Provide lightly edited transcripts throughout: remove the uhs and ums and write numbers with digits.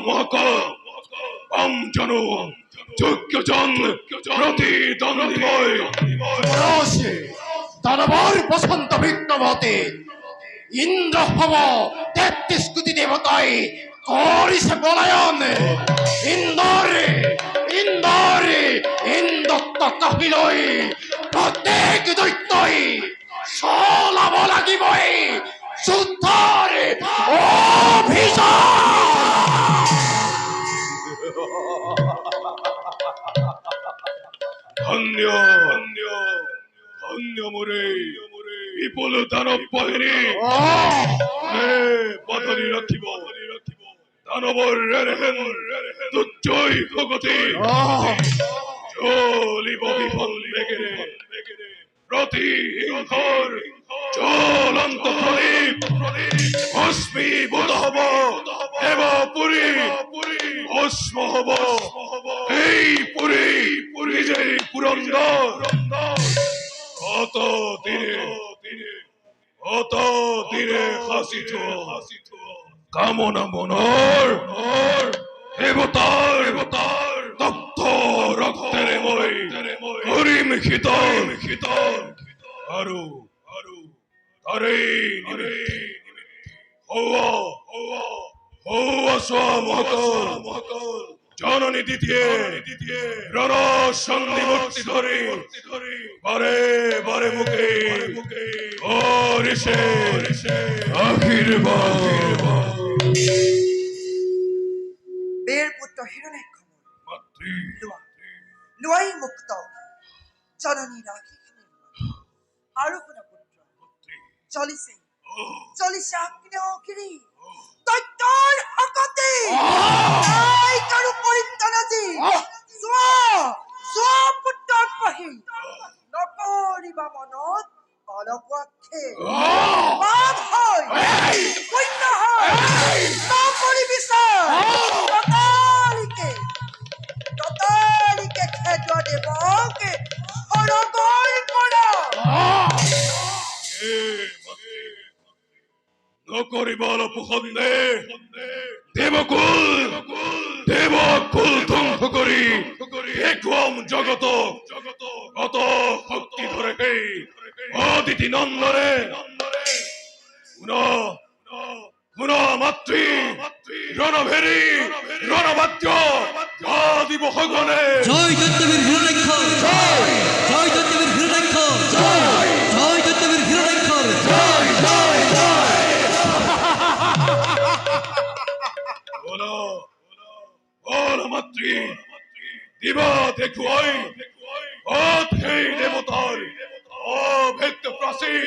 মহাকাল আমজনু যোগ্যজন প্রতিদ্বন্দ্বী পরশে দানবর বসন্ত বিক্রমতে ইন্দ্র হব ৩৩ কোটি দেবতায় করিছে পলায়ন। ইন্দরে ইন্দরে ইন্দত্ত কাহিলৈ প্রত্যেক দৈত্যই চলাব লাগিবই যুদ্ধৰ অভিযান। ধন্য ধন্য ধন্য মোরে বিপুল দানব বাহিনী বাধানি রাখিব দানবর দুর্জয় ভগতি চলিব বিফল বেগেরে প্রতিহিংসর জ্বলন্ত প্রদীপ ভস্মীভূত হব দেব পুরী ভস্ম হব এই পুরী নিজের পুরন্দর অত দিনে হাসিত কামনা মনর দেবতার দগ্ধ রক্তের মই হরিম শীতল আরু তারে হৌয়া সোয়া মহাকাল জননী দ্বিতীয় রণ সন্ধি মূর্তি ধরে বারে বারে মুখে ও ঋষে আশীর্বাদ বের পুত্র হিরণ্যাক্ষ লোয়াই মুক্ত জননী রাখি আৰু কোন পুত্র চলিছে আগ্নেয়গিৰি দৈত্যৰ শকতি নাই কাৰো পৰিত্ৰাণ আজি যোৱা পুত্ৰৰ পহি নকৰিবা মনত অলপক্ষে পাপ হয় পুণ্য হয় নকৰি বিচাৰ ততালিকে খেদুৱা দেৱকে সৰগৰ কৰা নকৰিব অলপখন্দে দেৱকুল ধ্বংস কৰি দেখুৱাম জগত কত শক্তি ধৰে সেই অদিতি নন্দনে শুন মাতৃ রণভেরি রণবাদ্য দিব সগনে জয় দৈত্যবীর হিরণ্যাক্ষ জয় জয় দৈত্যবীর হিরণ্যাক্ষ জয় জয় দৈত্যবীর হিরণ্যাক্ষ জয় জয় জয় বল মাতৃ দিব দেখুৱাই সেই দেৱতাৰ অভেদ্য প্ৰাচীৰ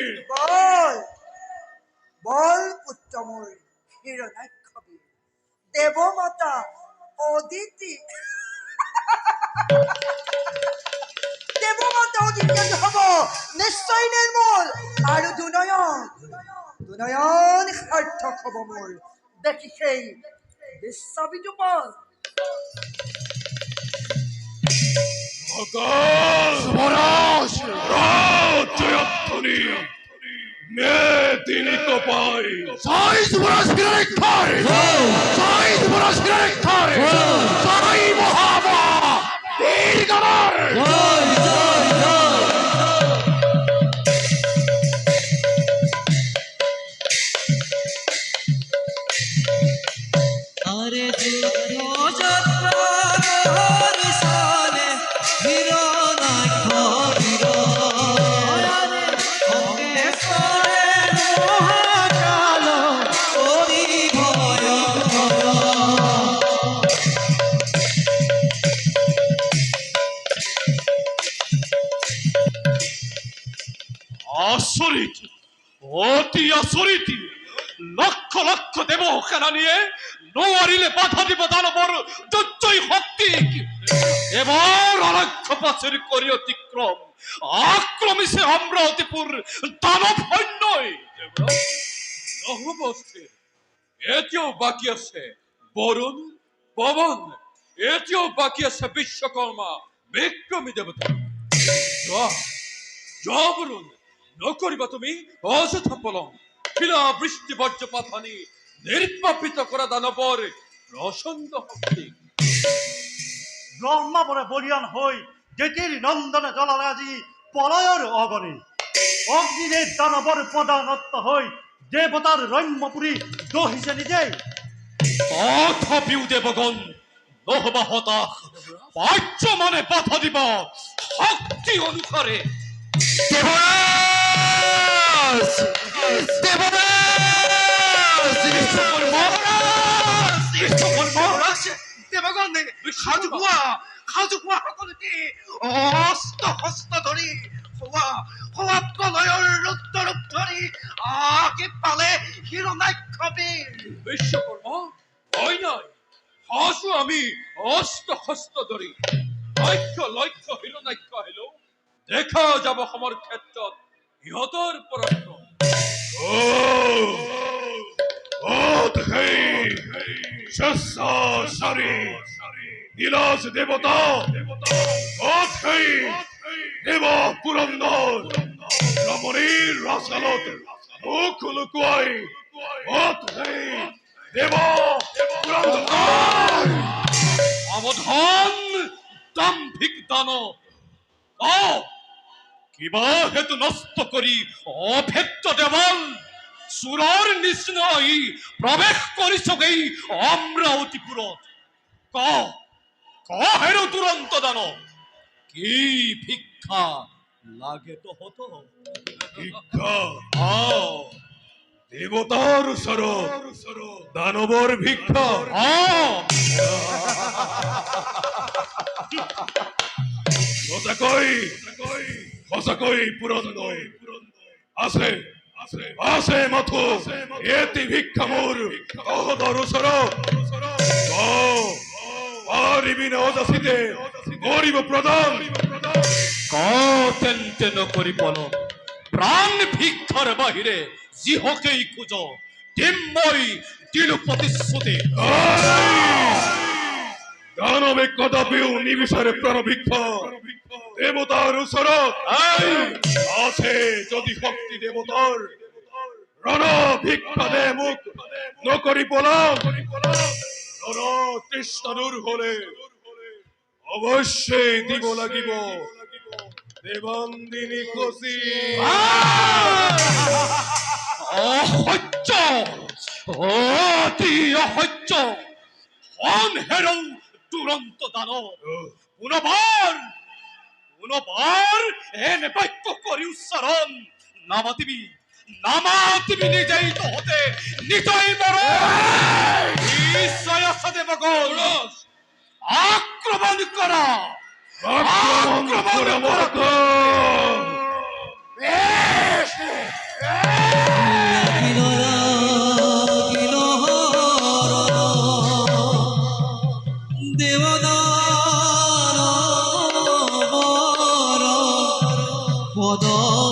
বল পুত্ৰ মোৰ হিৰণ্যাক্ষবীৰ দেৱমাতা অদিতি হব নিশ্চয় নিৰ্মল আৰু দুনয়ন সাৰ্থক হব মোৰ দেখি সেই বিশ্ববিদুপন জয়ধ্বনি মেদিনী কপাই জয় যুবরাজ হিরণ্যাক্ষর জয় যুবরাজ হিরণ্যাক্ষর জয় মহাবা বীরগণর জয় জয় জয় আরে আচরিত অতি আচরিত লক্ষ লক্ষ দেব সেনা নিয়ে নোৱাৰিলে বাধা দিব দানৱৰ দুৰ্জয় শক্তি এবাৰ অলক্ষ পাচের কৰি অতিক্রম আক্রমিছে অমরাবতীপুর দানৱ সৈন্যই নহব স্থিৰ এতিয়াও বাকী আছে বৰুণ পৱন এতিয়াও বাকী আছে বিশ্বকৰ্মা বিক্রমী দেবতা বৰুণ নকরিবা তুমি অযথা পলম শিলা বৃষ্টি বজ্রপাত হানি নির্বাপিত করা দানবর প্রসন্ন শক্তি ব্রহ্মাবরে বলিয়ান হই জেটির নন্দনে জলরাজি পলয়র অগণে অগ্নিদের দানবর প্রদানত্ব হই দেবতার রম্যপুরী দহিছে নিজে তথাপিও দেবগণ নহবা হতাশ পার্য মানে বাধা দিব শক্তি অনুসারে দেবরাজ দেবরাজ দেবগণ সাজুকুয়া সকলকে অস্ত হস্ত ধরি হওয়া প্রলয়ৰ ৰুদ্ৰৰূপ ধৰি আকে পালে হিৰণ্যাক্ষবীৰ বিশ্বকৰ্মা হয় নাই হাসু আমি অস্ত হস্ত ধৰি লক্ষ্য হিৰণ্যাক্ষ আহিলো দেখা যাব সমৰ ক্ষেত্ৰত ইহঁতৰ পৰাক্ৰম নীলাস দেবতা দেব পুরন্দর রমণীর রসালত মুখ লুকুয়াই দেব পুরন্দর সাৱধান দাম্ভিক দানৱ কিবা হেতু নষ্ট কৰি অভেদ্য দেৱাল চোৰৰ নিচিনা ই প্ৰৱেশ কৰিছগৈ অমৰাৱতীপুৰত হেৰো দুৰন্ত দানৱ কি ভিক্ষা লাগে তহঁতক ভিক্ষা দেবতার সর দানবর ভিক্ষা সঁচাকৈ পুরন্দর আছে আছে মাথো এতি ভিক্ষা মোর তহতৰ ওচৰত পাৰিবি না অযাচিতে গরিব প্রদান তেন্তে নকৰি পল প্ৰাণ ভিক্ষাৰ বাহিৰে যিহকেই খোজ দিম মই দিলো প্ৰতিশ্ৰুতি দানবে কদাপিও নিবিচারে প্রাণ ভিক্ষা দেবতার ওচৰত আছে যদি শক্তি দেবতার রণ ভিক্ষা দে মুখ নকরি পলাম রণ তৃষ্ণা দূর হলে অবশ্যই দিব লাগিব দেবান্দিনী কচি অসহ্য অতি অসহ্য হেৰৌ দুৰন্ত দানৱ পুনবাৰ এনে বাক্য কৰি উচ্চাৰণ নামাতিবি নিজেই তহঁতে নিজেই মৰ নিশ্চয় আছে দেৱগণ আক্ৰমণ কৰা পদ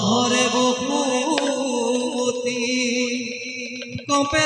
ভরে বকুমতি কপে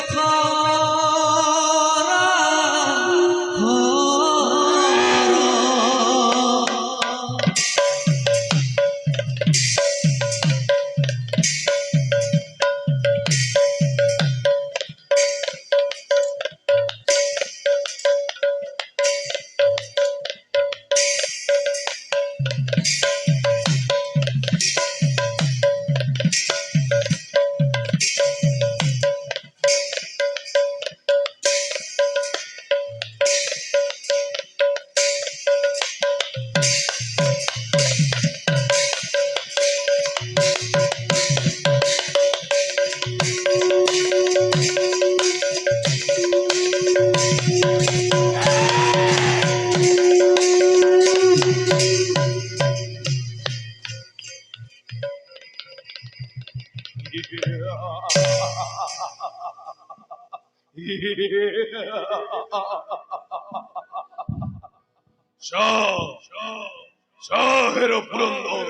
শাহের পুরন্দর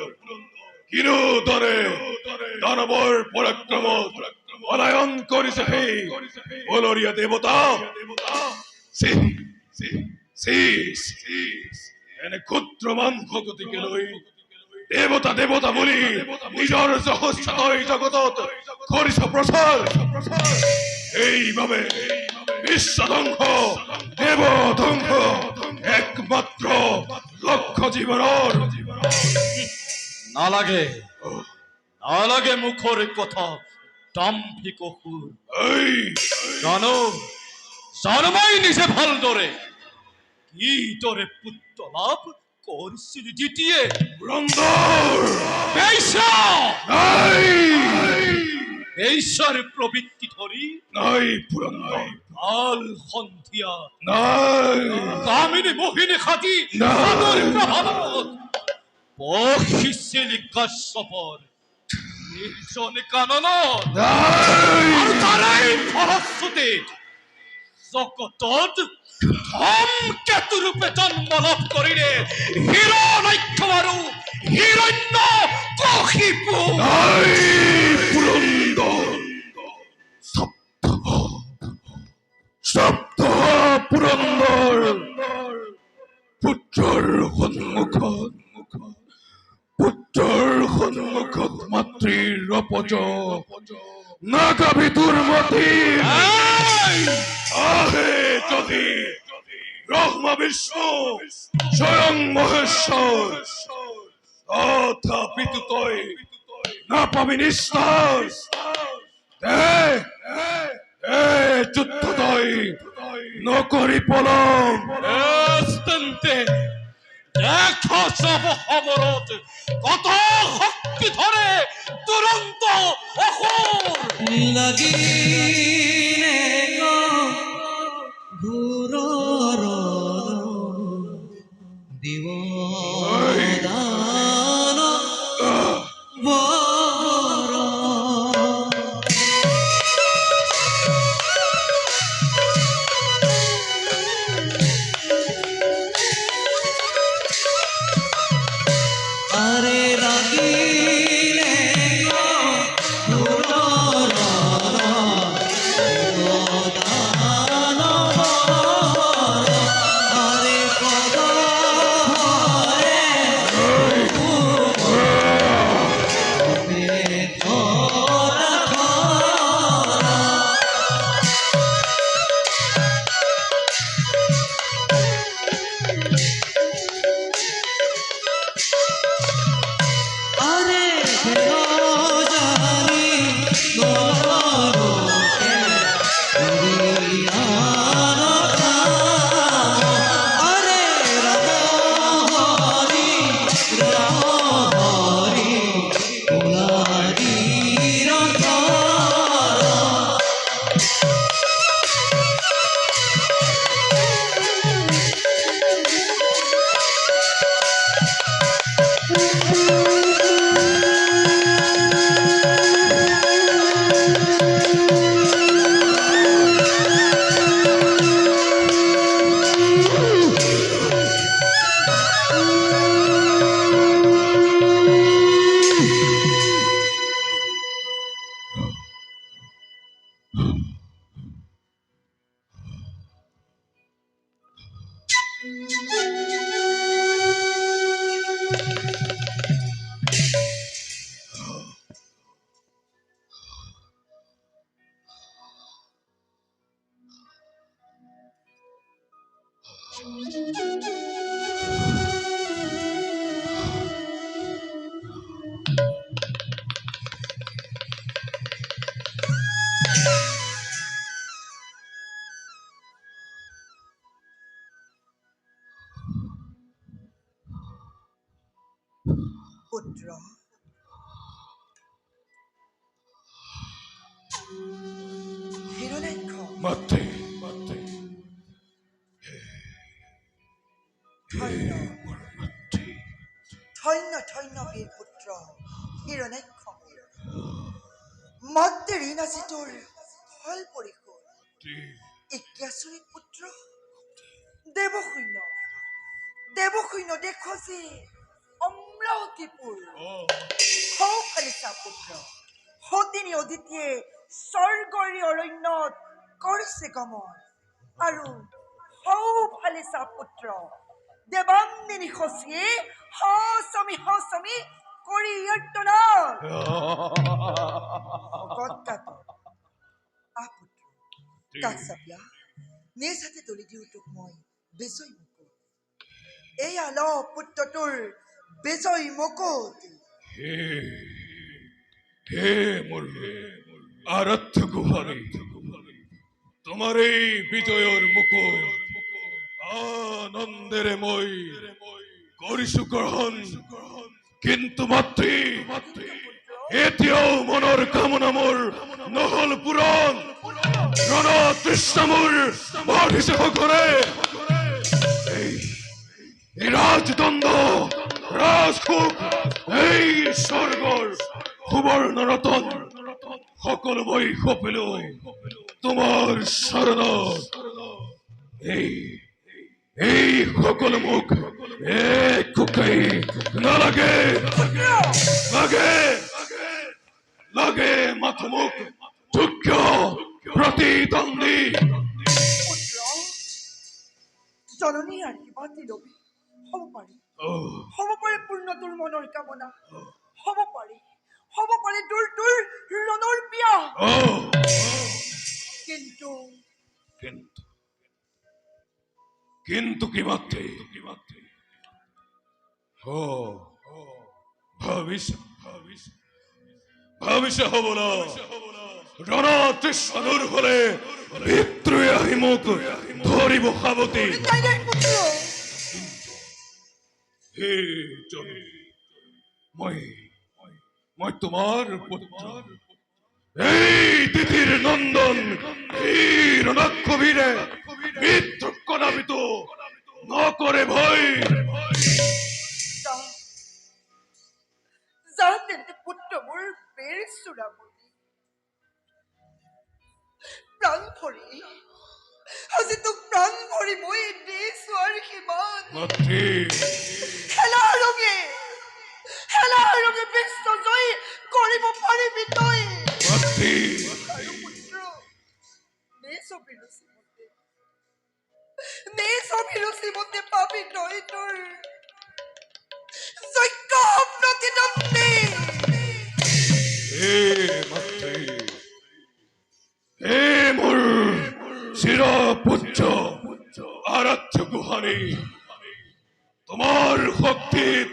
কিনু দরে দানবর পরাক্রম পলায়ন করিছে হে বলরিয়া দেবতা এনে ক্ষুদ্র মাংস গতিকে লৈ দেবতা দেবতা বলি নিজৰ সহস্রতয় জগতত কৰিছ প্ৰচাৰ এইভাবে বিশ্বধ্বংস দেবধ্বংস একমাত্র লক্ষ্য জীবনের নালাগে মুখর কথা দাম্ভিক হুর এই জানমাই নিজে ভাল দরে কি তোরে পুত্র লাভ করছিল জিতিয়ে পুরন্দর বেশ্যা নাই বেশ্যার প্রবৃত্তি ধরি নাই পুরন্দর কাল সন্ধিয়া নাই কামিনী মোহিনী খাতি না। সাদর প্রভাবত বহিছিল কাশ্যপর নির্জন কানন নাই আর তারাই ফলশ্রুতে জগতত ধূমকেতু রূপে জন্ম লাভ করিলে হিরণ্যাক্ষ আৰু হিৰণ্য কশিপু নাই পুরন্দর সপ্ত পুরন্দর পুত্ৰৰ সন্মুখত মাতৃৰ অপজ নাগাবি দুৰ্মতি আহে যদি ব্রহ্মা বিষ্ণু স্বয়ং মহেশ্বর তথাপিতো তই নাপাবি নিশ্বাস যুদ্ধ তই নকৰি পলম তেন্তে দেখা যাব সমৰত কত শক্তি ধৰে দুৰন্ত অসুৰ লাগিলে ঘূৰৰ দিৱদান বৰ আরে লাগিলে ঘূৰৰ দিৱদান বৰ আরে পদ আরে জানি গলকে উড়িয়ান আরে রাম হরি উলারি রঙ্গ পুত্র হিরণ্যাক্ষ মাতৃ ধন্য মোৰ মাতৃ ধন্য ধন্য বীর পুত্র হিরণ্যাক্ষ মধ্যে ঋণ আছে তোর ফল পরিশোধ ইক্যাসুৰী পুত্ৰ দেৱসৈন্য দেখো যে অম্লাৱতীপুৰ সৌফালিছা পুত্ৰ সতিনী অদিতিয়ে স্বৰ্গৰী অৰণ্যত কৰিছে গমন আৰু সৌফালিছা পুত্ৰ দেৱাংগিনী শশীয়ে হচমি কৰি অৰ্তনা পুত্ৰ কাছাপিয়া নিজ হাতে তুলি দিওঁ তোক মই বিজয় মুকুট এয়া ল পুত্ৰ তোৰ বিজয় মুকুট হে হে মোৰ আৰাধ্য গোহানি তোমার এই বিজয়ের মুকুট আনন্দের মই করিছো গ্রহণ কিন্তু মাতৃ এতিয়াও মনৰ কামনা মোৰ নহল পূৰণ ৰণ তৃষ্ণা মোৰ বঢ়িছে সঘনে এই ৰাজদণ্ড ৰাজসুখ এই স্বৰ্গৰ সুবৰ্ণ ৰতন সকলো মই সপিলো তোমাৰ শৰণত এই সকলো মোক একোকেই নালাগে লাগে লাগে মাথো মোক যোগ্য প্ৰতিদ্বন্দ্বী পুত্ৰ জননীৰ আশীৰ্বাদ লবি হ'ব পাৰে পূৰ্ণ তোৰ মনৰ কামনা হ'ব পাৰে তোৰ ৰণৰ বিয়া কিন্তু কিন্তু কি মাত্রে ভাবিছে হব না রণ তৃষ্ণানুর হলে ভিতরে আহি মোক ধরিব সাবতী নাই নাই পুত্ৰ হে জননী মই তোমার পুত্র এই তিথির নন্দন এই রণাক্ষবীরে বিদ্রুক্ষ নাবিত নকরে ভয় যা তেন্তে পুত্ৰ মোৰ বেৰ চূড়ামণি প্ৰাণ ভৰি আজি তোক প্ৰাণ ভৰি মই দিছো আশীৰ্বাদ মাতৃ খেলা ৰঙে বিশ্ব জয় কৰিব পাৰিবি তই মাতৃ আৰু পুত্ৰ নিজ অভিৰুচি মতে পাবি তই তোৰ যোগ্য প্ৰতিদ্বন্দ্বী হে মাতৃ হে মোৰ চিৰপূজ্য আৰাধ্য গোহানি তোমার শক্তিত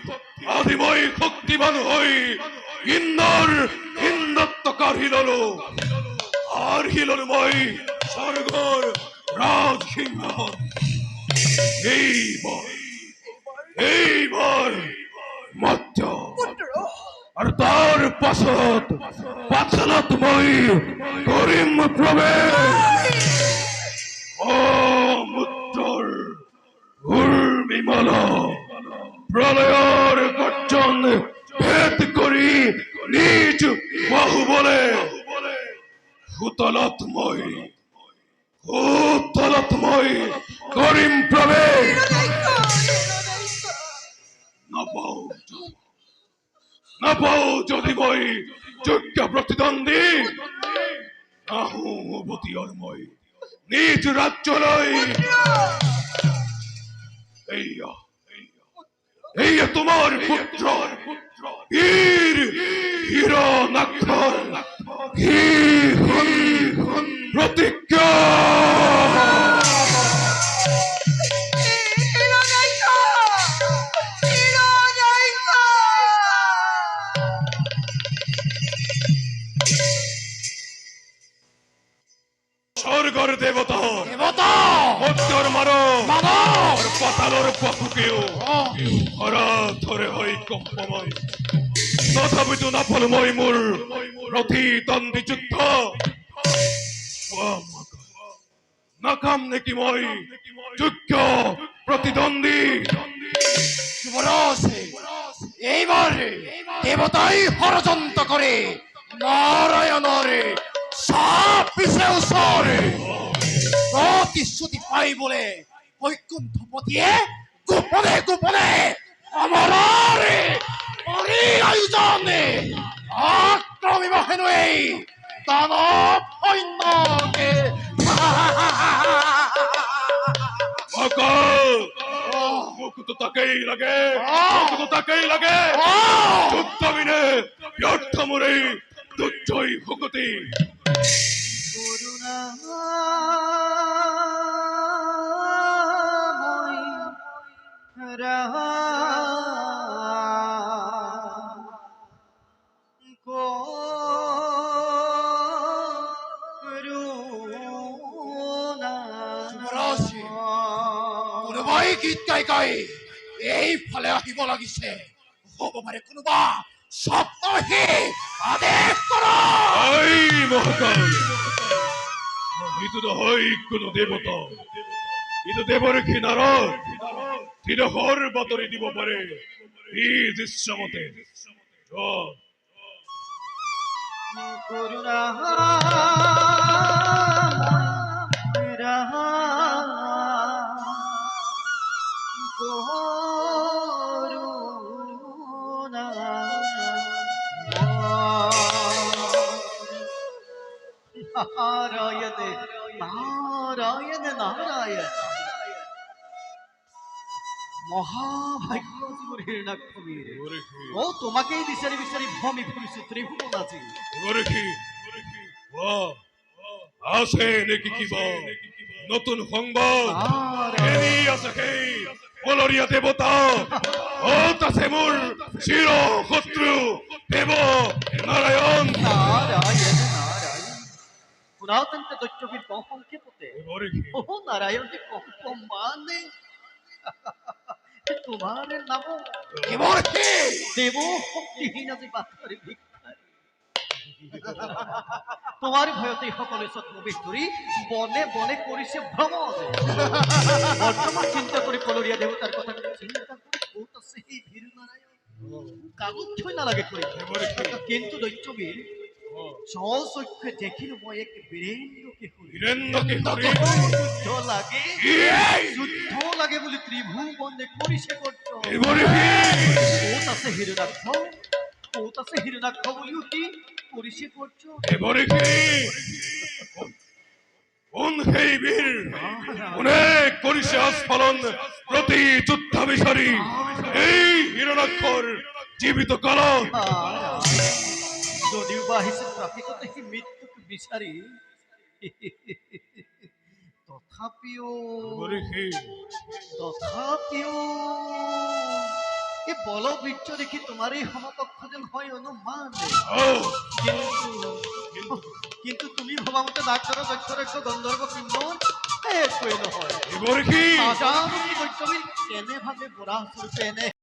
আজি মই শক্তিবান হই ইন্দ্রত্ব কাঢ়ি ললো মই স্বর্গৰ রাজসিংহাসন এইবার মাত্র পুত্ৰ আর তার পাছত পাতালত মই কৰিম প্ৰৱেশ ও মুত্ৰৰ উৰ্মিমালা প্রলয়ের গর্জন ভেদ করি নিজ বাহুবলে হুতলতময় করিম প্রবেশ না পাও যদি মই যোগ্য প্রতিদ্বন্দ্বী নাহু অবতীয়র মই নিজ রাজ্যলৈ এই তোমার পুত্র হিরণাক্ষর প্রতিজ্ঞা স্বর্গর দেবতা মধ্যর মানব পাতালর পাখুকেও হরা ধরে হয় কম্পমান তথাপিতো নাফল মই মোৰ প্ৰতিদ্বন্দ্বী যুদ্ধ নাকাম নেকি মই যোগ্য প্ৰতিদ্বন্দ্বী যুবরাজ এইবার দেবতাই ষড়যন্ত্র করে নারায়ণের সাপ পিছে ওচরে প্রতিশ্রুতি পাই বলে বৈকুণ্ঠপতিয়ে গোপনে গোপনে অমৰৰ আয়োজনে আক্রমিব হেনো এই দানৱ সৈন্যকে মুখতো তাকেই লাগে যুদ্ধবিনে ব্যর্থ মোরে দুর্জয় ভগতি করুণা গীত গাই এইফালে আহিব লাগিছে। হ'ব পাৰে কোনোবা স্বপ্নহি আদেশ কৰা। এই মহাকাল, ইটো নহয় কোনো দেৱতা, ইটো দেৱৰ্ষি নাৰদ। তিৰহৰ বাতৰি দিব পাৰে নিজ ইচ্ছামতে। করুণা নারায়ণ নারায়ণ নারায়ণ মহাভাগ্য জীবর হিরণাক্ষবীর। ও তোমাকেই বিচারি বিচারি ভ্রমি ফুরিছে ত্রিভুবন আজি। আছে নেকি কিবা নতুন সংবাদ? এৰি আছে সেই কলৰীয়া দেৱতা। অত আছে মোৰ চিৰ শত্ৰু দেৱ নাৰায়ণ। নারায়ণ নারায়ণ পুরাতন দৈত্যবীর সংক্ষেপতে ও নারায়ণ মানে তোমার নাম দেব শক্তিহীন আজি বাথরি ভিক্ষারী। তোমার ভয়তে সকলে ছদ্মবেশ ধরি বনে বনে করিছে ভ্রমণ। বর্তমান চিন্তা করে কলরিয়া দেবতার কথা চিন্তা করে ক'ত আছে সেই ভীর নারায়ণ কাগজ ছয় নালাগে করে। কিন্তু দৈত্যবীর সচক্ষে দেখিল মই এক বীরেন্দ্রকে যুদ্ধ লাগে যুদ্ধ লাগে বলে ত্রিভুবনে করিছে গর্জ। ক'ত আছে হিরণাক্ষ ক'ত আছে হিরণাক্ষ বলি উঠি করিছে গর্জ। কোন সেই বীর কোনে কৰিছে আস্ফলন প্ৰতি যুদ্ধ বিচাৰি এই হিৰণাক্ষৰ জীৱিত কাল। যদিও বা আহিছে প্ৰাকৃততে সি মৃত্যুক বিচাৰি তথাপিও এই বলবৃক্ষ দেখি তোমার এই সমকক্ষ যেন হয় অনুমান। কিন্তু তুমি ভবা মতে ডাক্তৰ দক্ষৰক্ষ গন্ধৰ্ব কিন্নর একোৱে নহয়। নাজানো কি দৈত্যবীৰ কেনেভাৱে বৰাহ স্বৰূপে এনে